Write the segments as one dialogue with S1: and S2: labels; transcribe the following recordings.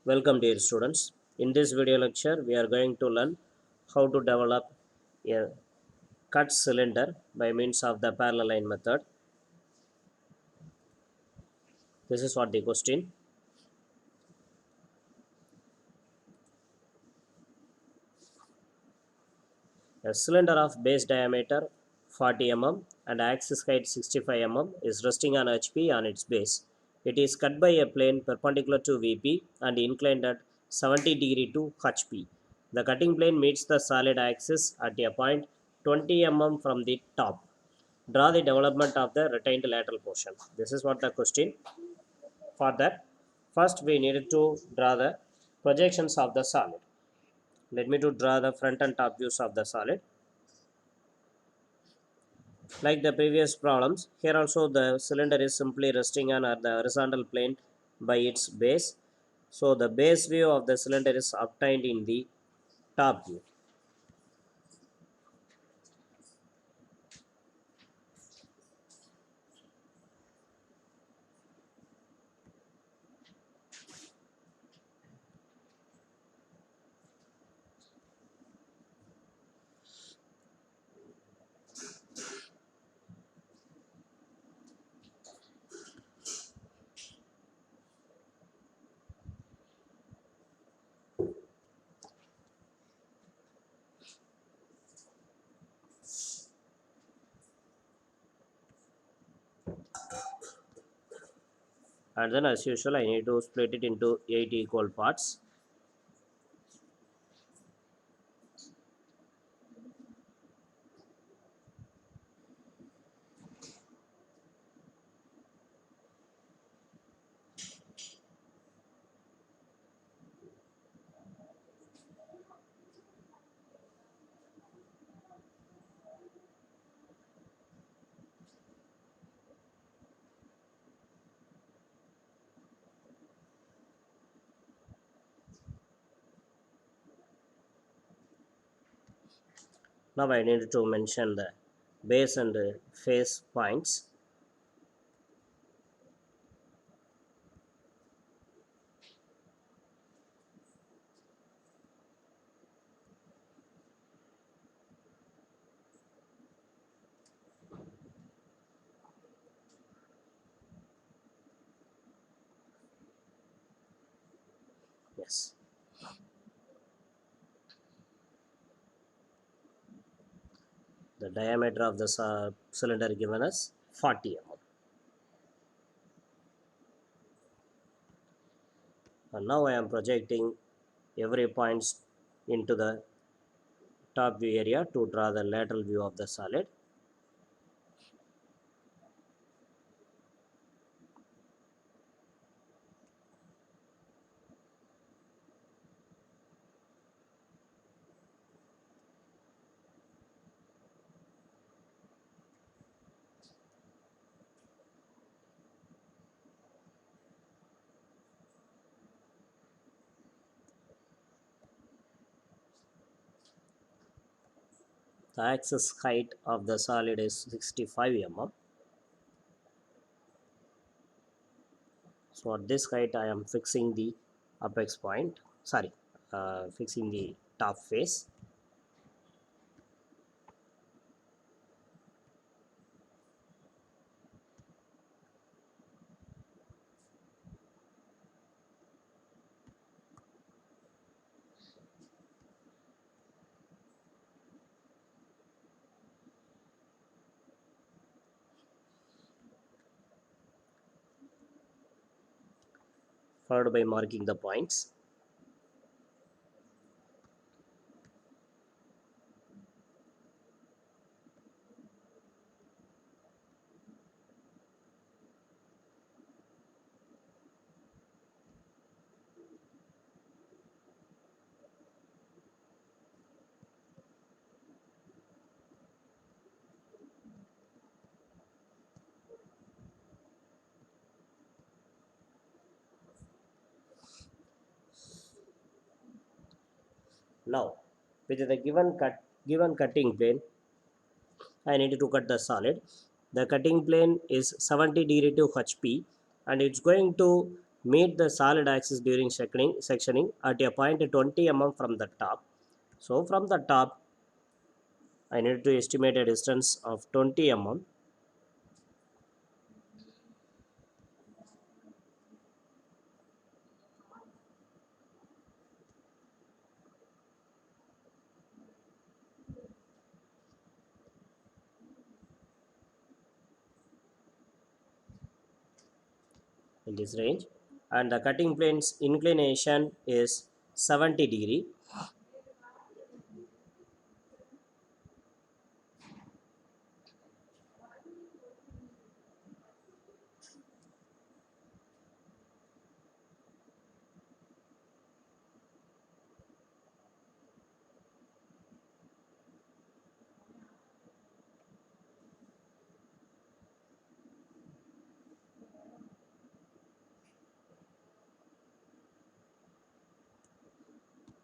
S1: Welcome dear students. In this video lecture we are going to learn how to develop a cut cylinder by means of the parallel line method. This is what the question. A cylinder of base diameter 40 mm and axis height 65 mm is resting on HP on its base. It is cut by a plane perpendicular to VP and inclined at 70° to HP. The cutting plane meets the solid axis at a point 20 mm from the top. Draw the development of the retained lateral portion. This is what the question. For that, first we needed to draw the projections of the solid. Let me to draw the front and top views of the solid. Like the previous problems, here also the cylinder is simply resting on the horizontal plane by its base. So the base view of the cylinder is obtained in the top view. And then as usual I need to split it into 8 equal parts. Now I need to mention the base and face points. Yes. The diameter of the cylinder given as 40 mm. And now I am projecting every points into the top view area to draw the lateral view of the solid. The axis height of the solid is 65 mm. So at this height I am fixing the apex point, fixing the top face. Followed by marking the points. Now with the given cutting plane I need to cut the solid. The cutting plane is 70° to HP and it's going to meet the solid axis during sectioning at a point 20 mm from the top. So from the top, I need to estimate a distance of 20 mm. In this range, and the cutting plane's inclination is 70 degree.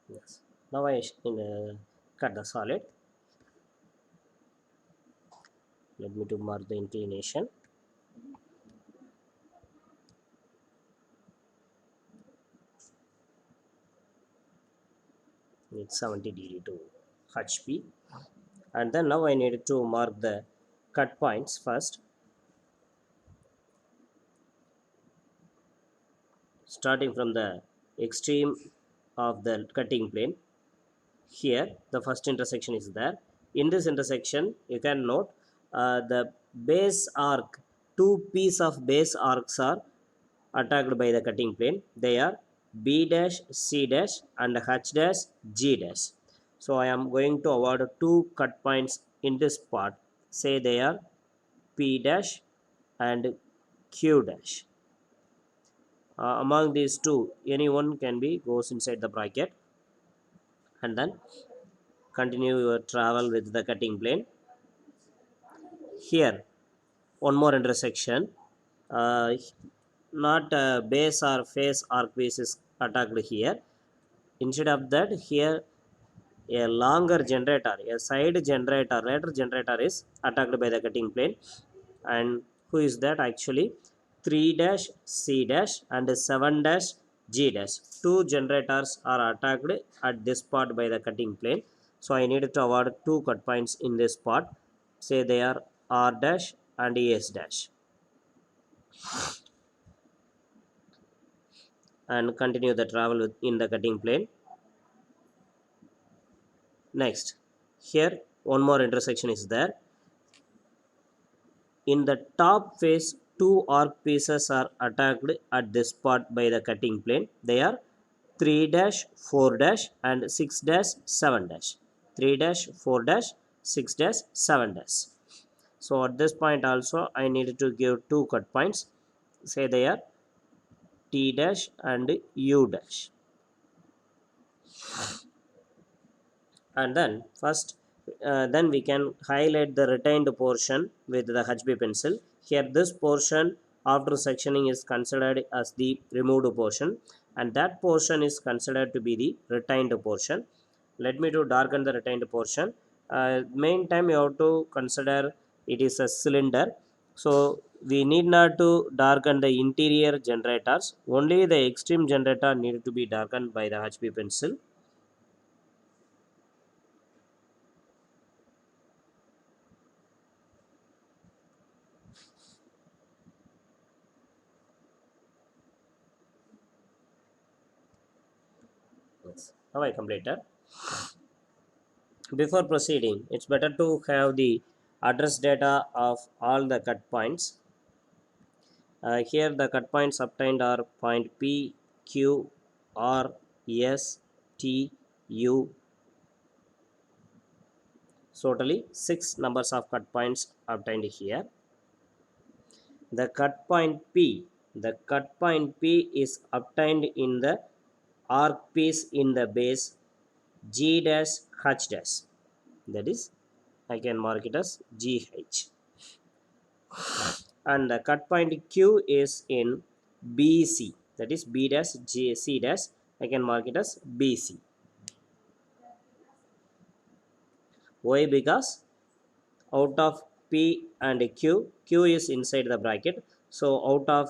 S1: Yes. Now I cut the solid. Let me to mark the inclination. It's 70 degree to HP, and then now I need to mark the cut points first, starting from the extreme of the cutting plane. Here the first intersection is there. In this intersection, you can note the base arc, two pieces of base arcs are attacked by the cutting plane. They are B dash, C dash, and H dash, G dash. So I am going to award two cut points in this part. Say they are P dash and Q dash. Among these two, any one can be goes inside the bracket, and then continue your travel with the cutting plane. Here, one more intersection. Uh, Not base or face arc piece is attacked here. Instead of that, here a longer generator, a side generator, lateral generator is attacked by the cutting plane. And who is that actually? 3 dash C dash and 7 dash G dash. Two generators are attacked at this part by the cutting plane. So I need to award two cut points in this part. Say they are R dash and ES dash. And continue the travel in the cutting plane. Next, here one more intersection is there. In the top face, two arc pieces are attacked at this spot by the cutting plane. They are 3 dash, 4 dash, and 6 dash, 7 dash. 3 dash, 4 dash, 6 dash, 7 dash. So at this point also, I need to give two cut points. Say they are T dash and U dash. And then we can highlight the retained portion with the HB pencil. Here this portion after sectioning is considered as the removed portion, and that portion is considered to be the retained portion. Let me to darken the retained portion. Main time you have to consider it is a cylinder, so we need not to darken the interior generators. Only the extreme generator need to be darkened by the HB pencil. Yes. Now I completed. Before proceeding, it's better to have the address data of all the cut points. Here the cut points obtained are point P, Q, R, S, T, U. So totally 6 numbers of cut points obtained here. The cut point P is obtained in the arc piece in the base G dash H dash. That is, I can mark it as GH. And the cut point Q is in BC, that is B dash G C dash. I can mark it as BC. Why? Because out of P and Q, Q is inside the bracket. So out of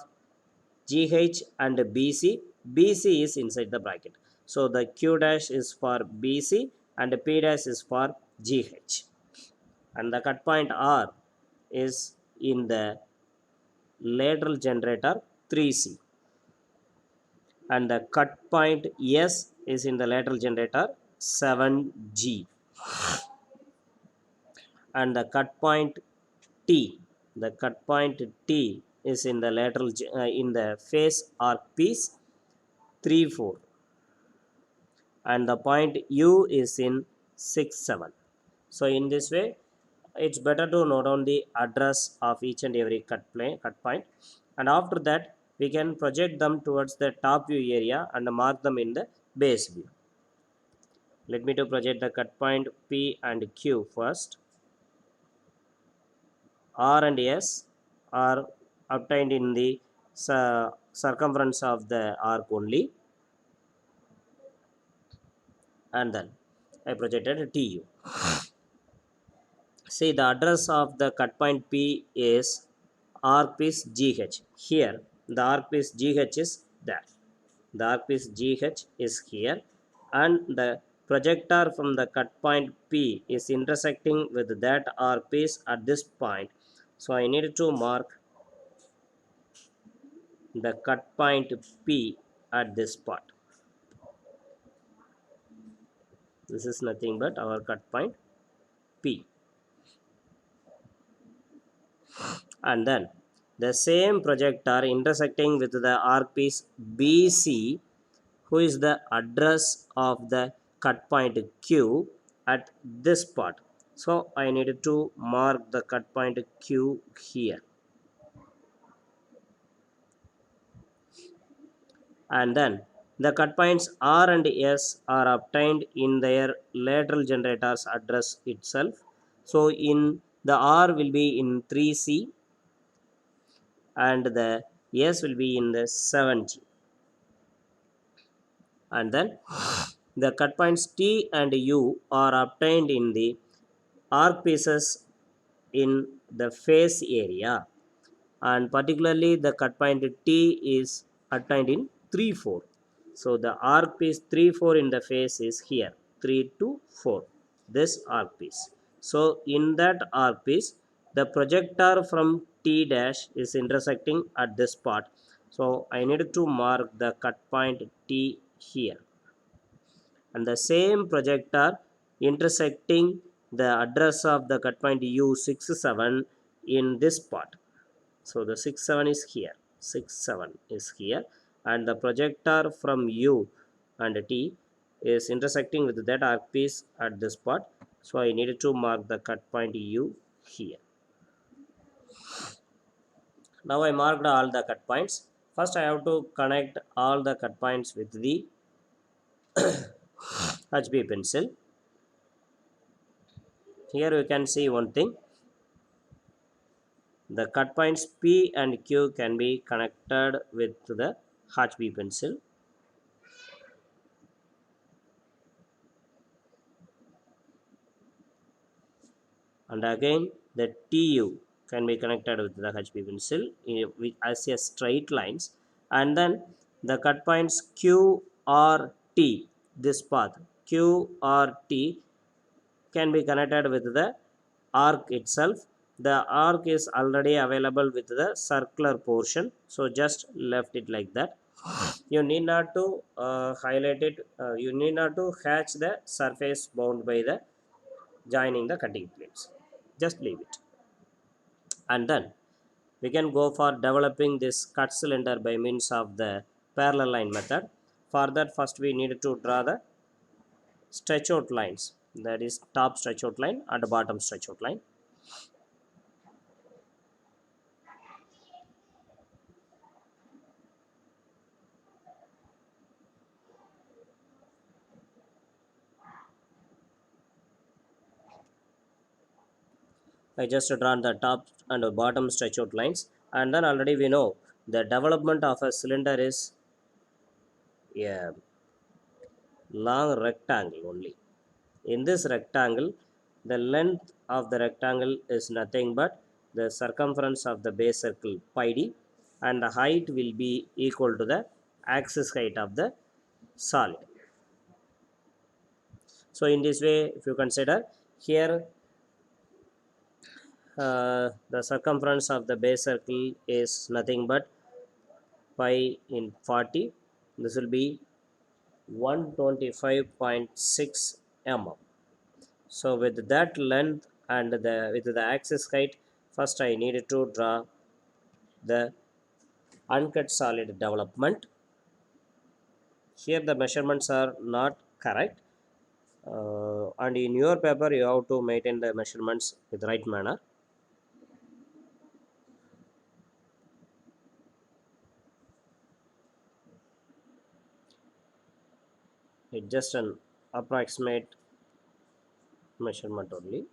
S1: GH and BC. BC is inside the bracket. So the Q dash is for BC and P dash is for GH. And the cut point R is in the lateral generator 3C. And the cut point S is in the lateral generator 7G. And the cut point T, the cut point T is in the lateral in the face arc piece 3 4, and the point U is in 6 7. So in this way, it's better to note down the address of each and every cut point, and after that we can project them towards the top view area and mark them in the base view. Let me to project the cut point P and Q first. R and S are obtained in the circumference of the arc only, and then I projected TU. See, the address of the cut point P is arc piece GH. Here the arc piece GH is there. The arc piece GH is here, and the projector from the cut point P is intersecting with that arc piece at this point. So I need to mark the cut point P at this spot. This is nothing but our cut point P. And then the same projector intersecting with the arc piece BC, who is the address of the cut point Q at this spot. So I need to mark the cut point Q here. And then the cut points R and S are obtained in their lateral generators address itself. So in the R will be in 3C and the S will be in the 7G. And then the cut points T and U are obtained in the arc pieces in the face area, and particularly the cut point T is obtained in 3 4. So the arc piece 3 4 in the face is here, 3 to 4, this arc piece. So in that arc piece, the projector from T dash is intersecting at this spot. So I need to mark the cut point T here, and the same projector intersecting the address of the cut point U67 in this spot. So the 67 is here, 67 is here, and the projector from U and T is intersecting with that arc piece at this spot. So I needed to mark the cut point U here. Now I marked all the cut points. First I have to connect all the cut points with the HB pencil. Here you can see one thing. The cut points P and Q can be connected with the HB pencil. And again the TU can be connected with the HB pencil as a straight lines, and then the cut points Q or T, this path Q or T can be connected with the arc itself. The arc is already available with the circular portion, so just left it like that. You need not to highlight it, you need not to hatch the surface bound by the joining the cutting plates, just leave it. And then we can go for developing this cut cylinder by means of the parallel line method. For that, first we need to draw the stretch out lines, that is top stretch out line and bottom stretch out line. I just drawn the top and bottom stretch out lines, and then already we know the development of a cylinder is a long rectangle only. In this rectangle, the length of the rectangle is nothing but the circumference of the base circle pi d, and the height will be equal to the axis height of the solid. So in this way, if you consider here, the circumference of the base circle is nothing but pi in 40. This will be 125.6 mm. So with that length and with the axis height, first I needed to draw the uncut solid development. Here the measurements are not correct, and in your paper you have to maintain the measurements with right manner. It's just an approximate measurement only.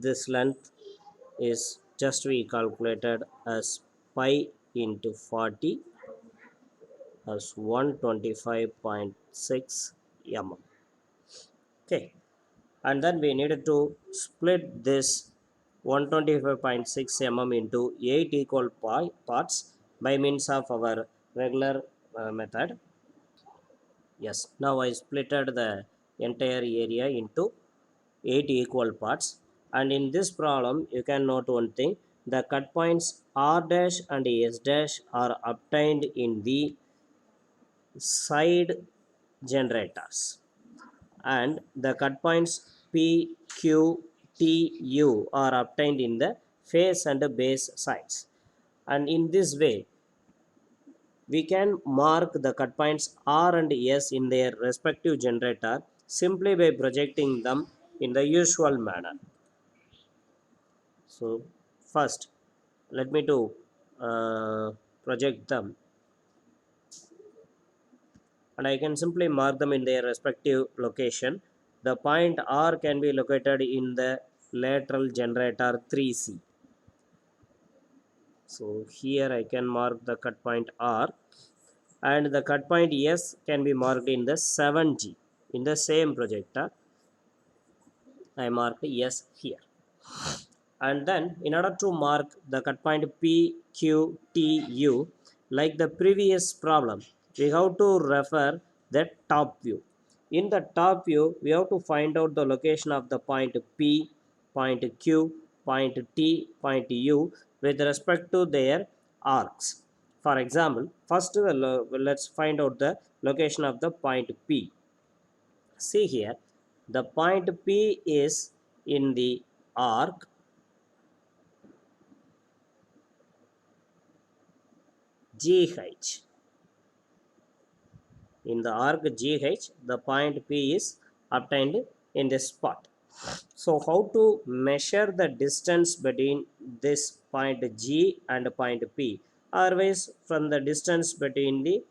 S1: This length is just we calculated as pi into 40 as 125.6 mm. Okay, and then we needed to split this 125.6 mm into 8 equal parts by means of our regular method. Yes, now I splitted the entire area into 8 equal parts, and in this problem you can note one thing: the cut points r dash and s dash are obtained in the side generators, and the cut points P, Q, T, U are obtained in the face and the base sides. And in this way, we can mark the cut points R and S in their respective generator simply by projecting them in the usual manner. So first, let me to project them, and I can simply mark them in their respective location. The point R can be located in the lateral generator 3C. So here I can mark the cut point R, and the cut point S can be marked in the 7G. In the same projector, I marked S here. And then in order to mark the cut point P, Q, T, U, like the previous problem, we have to refer the top view. In the top view, we have to find out the location of the point P, point Q, point T, point U with respect to their arcs. For example, first let's find out the location of the point P. See here, the point P is in the arc GH. In the arc GH, the point P is obtained in this spot. So how to measure the distance between this point G and point P? Always from the distance between the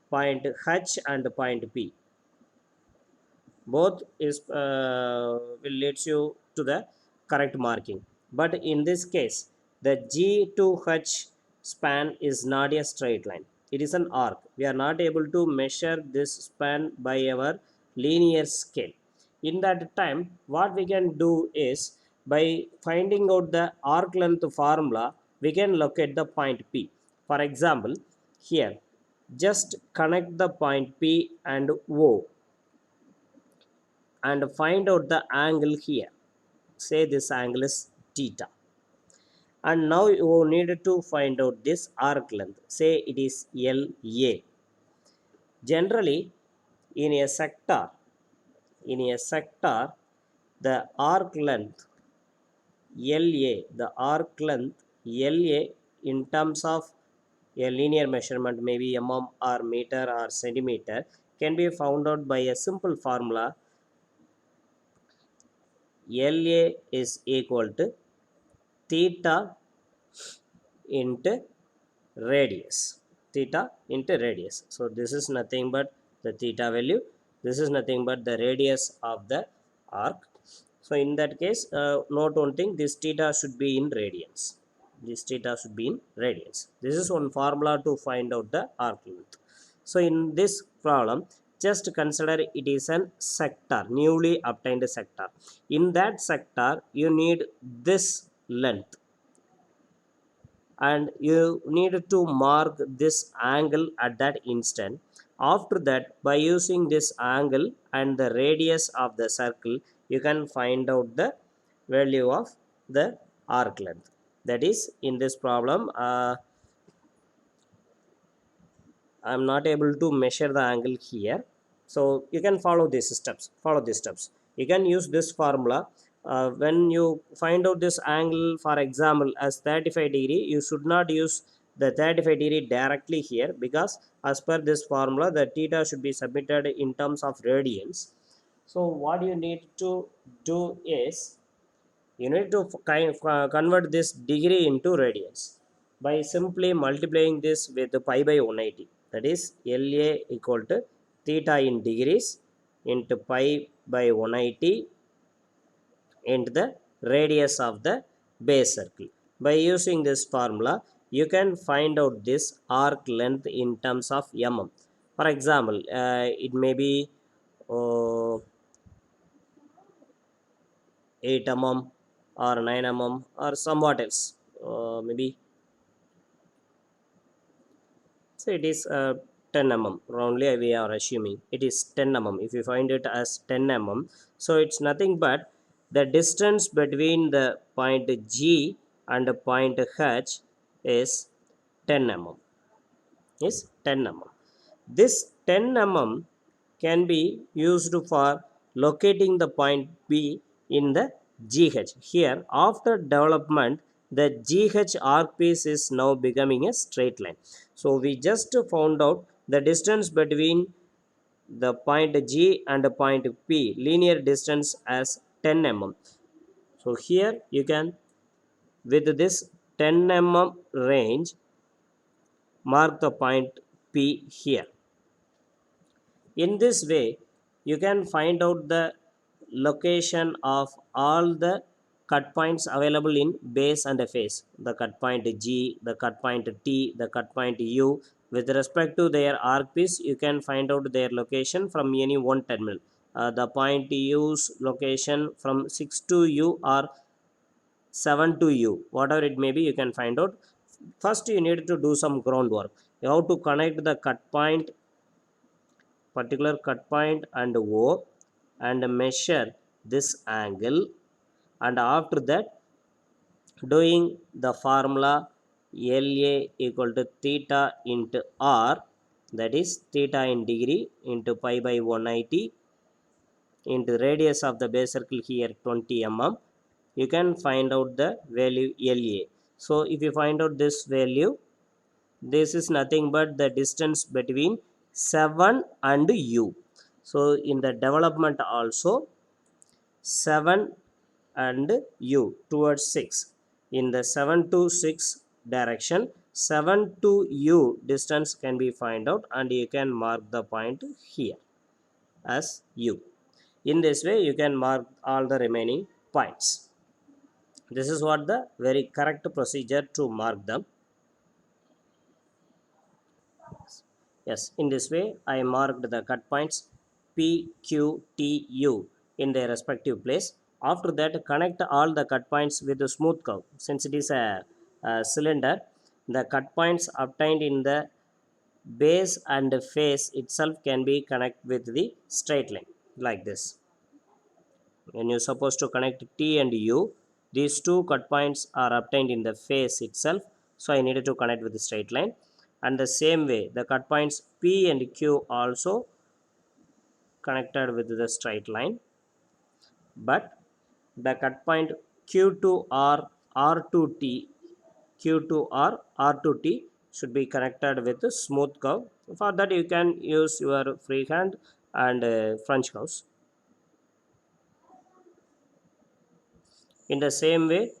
S1: point H and point P. Both is will leads you to the correct marking, but in this case the G to H span is not a straight line, it is an arc. We are not able to measure this span by our linear scale. In that time, what we can do is, by finding out the arc length formula, we can locate the point P. For example, here just connect the point P and O and find out the angle here. Say this angle is theta, and now you need to find out this arc length. Say it is LA. Generally, in a sector, the arc length LA, the arc length LA in terms of a linear measurement, maybe mm or meter or centimeter, can be found out by a simple formula. LA is equal to theta into radius. Theta into radius. So this is nothing but the theta value. This is nothing but the radius of the arc. So in that case, note one thing, this theta should be in radians. This theta should be in radians. This is one formula to find out the arc length. So in this problem, just consider it is an sector, newly obtained sector. In that sector, you need this length, and you need to mark this angle at that instant. After that, by using this angle and the radius of the circle, you can find out the value of the arc length. That is, in this problem, I'm not able to measure the angle here. So you can follow these steps. You can use this formula. When you find out this angle, for example, as 35 degree, you should not use the 35 degree directly here, because as per this formula, the theta should be submitted in terms of radians. So what you need to do is, you need to convert this degree into radians by simply multiplying this with pi by 180. That is, LA equal to theta in degrees into pi by 180 into the radius of the base circle. By using this formula, you can find out this arc length in terms of mm. For example, it may be uh, 8 mm or 9 mm or somewhat else, maybe. So it is 10 mm. Roundly we are assuming it is 10 mm. If you find it as 10 mm, so it's nothing but the distance between the point G and the point H is 10 mm. Is 10 mm. This 10 mm can be used for locating the point B in the GH. Here, after development, the GH arc piece is now becoming a straight line. So we just found out the distance between the point G and the point P, linear distance, as 10 mm. So here you can, with this 10 mm range, mark the point P here. In this way, you can find out the location of all the cut points available in base and face. The cut point G, the cut point T, the cut point U. With respect to their arc piece, you can find out their location from any one terminal. The point U's location from 6 to U or 7 to U, whatever it may be, you can find out. First, you need to do some groundwork. You have to connect the cut point, particular cut point and O, and measure this angle, and after that, doing the formula LA equal to theta into R, that is theta in degree into pi by 180 into radius of the base circle here 20 mm, you can find out the value LA. So if you find out this value, this is nothing but the distance between 7 and U. So in the development also, 7 and U towards 6. In the 7 to 6 direction, 7 to U distance can be find out, and you can mark the point here as U. In this way, you can mark all the remaining points. This is what the very correct procedure to mark them. Yes, in this way, I marked the cut points P, Q, T, U in their respective place. After that, connect all the cut points with a smooth curve. Since it is a cylinder, the cut points obtained in the base and face itself can be connected with the straight line like this. When you're supposed to connect T and U, these two cut points are obtained in the face itself. So I needed to connect with the straight line. And the same way, the cut points P and Q also connected with the straight line. But the cut point Q to R, R to T, Q to R, R to T should be connected with a smooth curve. For that, you can use your freehand and French curves. In the same way,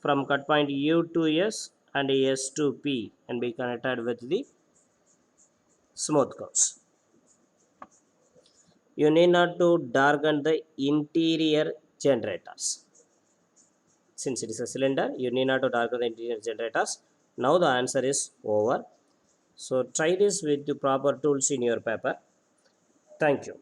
S1: from cut point U to S and S to P can be connected with the smooth curves. You need not to darken the interior generators. Since it is a cylinder, you need not to darken the interior generators. Now the answer is over. So try this with the proper tools in your paper. Thank you.